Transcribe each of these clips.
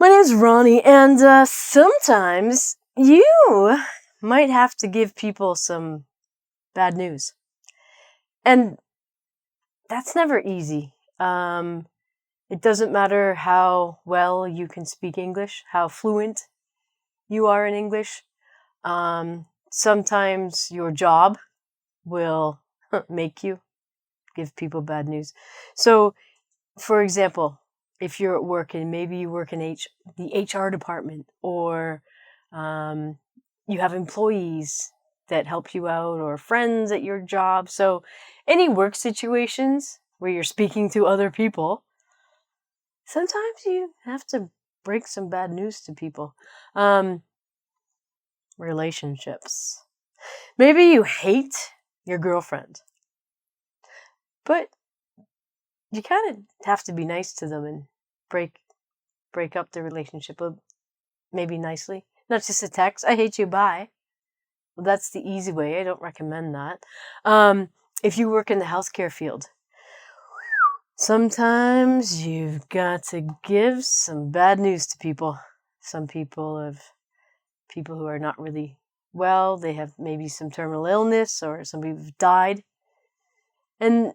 My name's Ronnie, and sometimes you might have to give people some bad news. And that's never easy. It doesn't matter how well you can speak English, how fluent you are in English. Sometimes your job will make you give people bad news. So, for example, if you're at work and maybe you work in the HR department, or you have employees that help you out, or friends at your job. So any work situations where you're speaking to other people, sometimes you have to break some bad news to people. Relationships. Maybe you hate your girlfriend, but you kind of have to be nice to them and break up the relationship, maybe nicely. Not just a text, I hate you, bye. Well, that's the easy way. I don't recommend that. If you work in the healthcare field, sometimes you've got to give some bad news to people. Some people who are not really well, they have maybe some terminal illness, or some people have died. And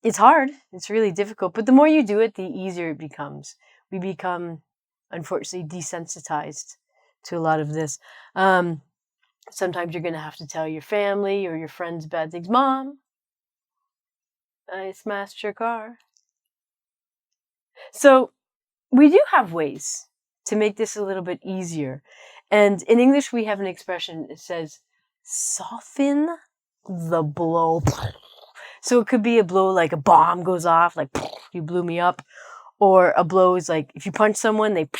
it's hard. It's really difficult. But the more you do it, the easier it becomes. We become, unfortunately, desensitized to a lot of this. Sometimes you're going to have to tell your family or your friends bad things. Mom, I smashed your car. So we do have ways to make this a little bit easier. And in English, we have an expression. It says, soften the blow. So it could be a blow like a bomb goes off, like you blew me up. Or a blow is like if you punch someone, they...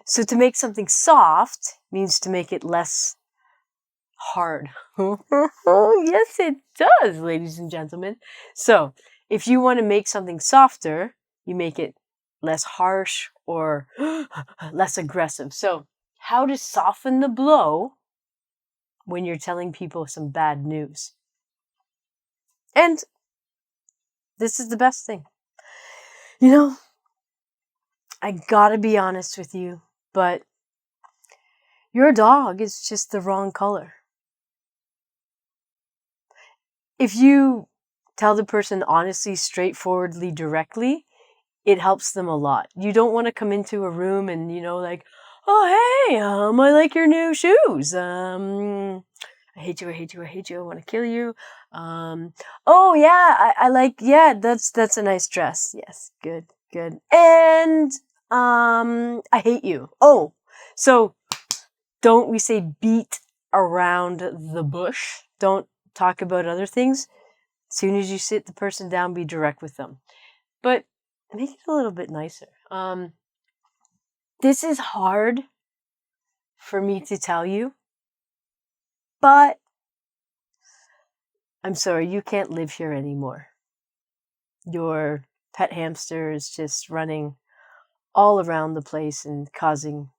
So to make something soft means to make it less hard. Yes, it does, ladies and gentlemen. So if you want to make something softer, you make it less harsh or less aggressive. So how to soften the blow when you're telling people some bad news. And this is the best thing. You know, I gotta be honest with you, but your dog is just the wrong color. If you tell the person honestly, straightforwardly, directly, it helps them a lot. You don't want to come into a room and, like, oh, hey, I like your new shoes. I hate you, I hate you, I hate you, I want to kill you. Oh, yeah, I like, yeah, that's a nice dress. Yes, good. And, I hate you. Oh, so don't we say beat around the bush? Don't talk about other things. As soon as you sit the person down, be direct with them. But make it a little bit nicer. This is hard for me to tell you, but I'm sorry, you can't live here anymore. Your pet hamster is just running all around the place and causing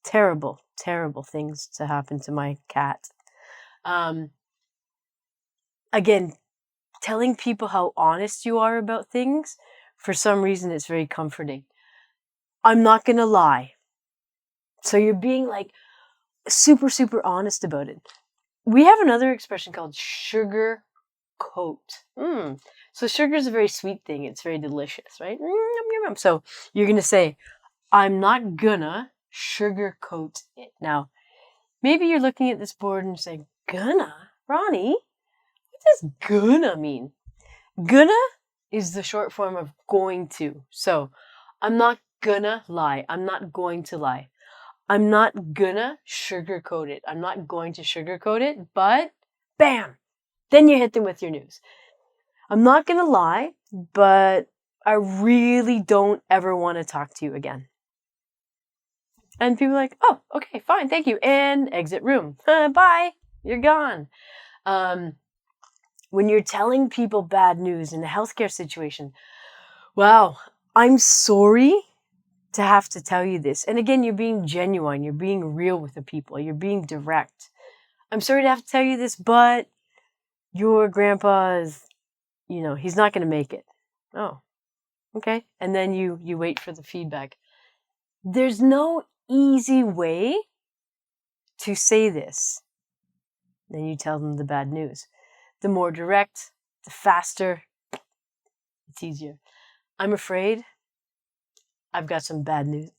terrible, terrible things to happen to my cat. Again, telling people how honest you are about things, for some reason, it's very comforting. I'm not going to lie. So you're being like super, super honest about it. We have another expression called sugarcoat. So sugar is a very sweet thing. It's very delicious, right? So you're going to say, I'm not gonna sugarcoat it. Now, maybe you're looking at this board and saying, gonna? Ronnie, what does gonna mean? Gonna is the short form of going to. So I'm not gonna lie. I'm not going to lie. I'm not gonna sugarcoat it. I'm not going to sugarcoat it, but bam, then you hit them with your news. I'm not gonna lie, but I really don't ever want to talk to you again. And people are like, oh, okay, fine, thank you. And exit room. Bye, you're gone. When you're telling people bad news in a healthcare situation, wow, I'm sorry to have to tell you this. And again, you're being genuine. You're being real with the people. You're being direct. I'm sorry to have to tell you this, but your grandpa is, he's not going to make it. Oh, okay. And then you wait for the feedback. There's no easy way to say this. Then you tell them the bad news. The more direct, the faster, it's easier. I'm afraid I've got some bad news.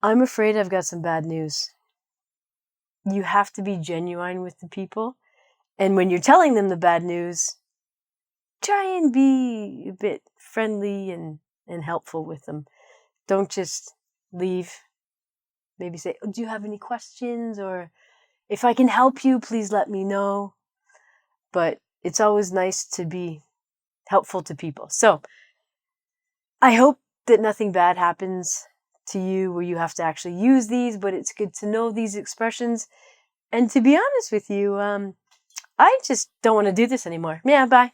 I'm afraid I've got some bad news. You have to be genuine with the people. And when you're telling them the bad news, try and be a bit friendly and helpful with them. Don't just leave. Maybe say, oh, do you have any questions? Or if I can help you, please let me know. But it's always nice to be helpful to people. So I hope that nothing bad happens to you where you have to actually use these, but it's good to know these expressions. And to be honest with you, I just don't want to do this anymore. Yeah, bye.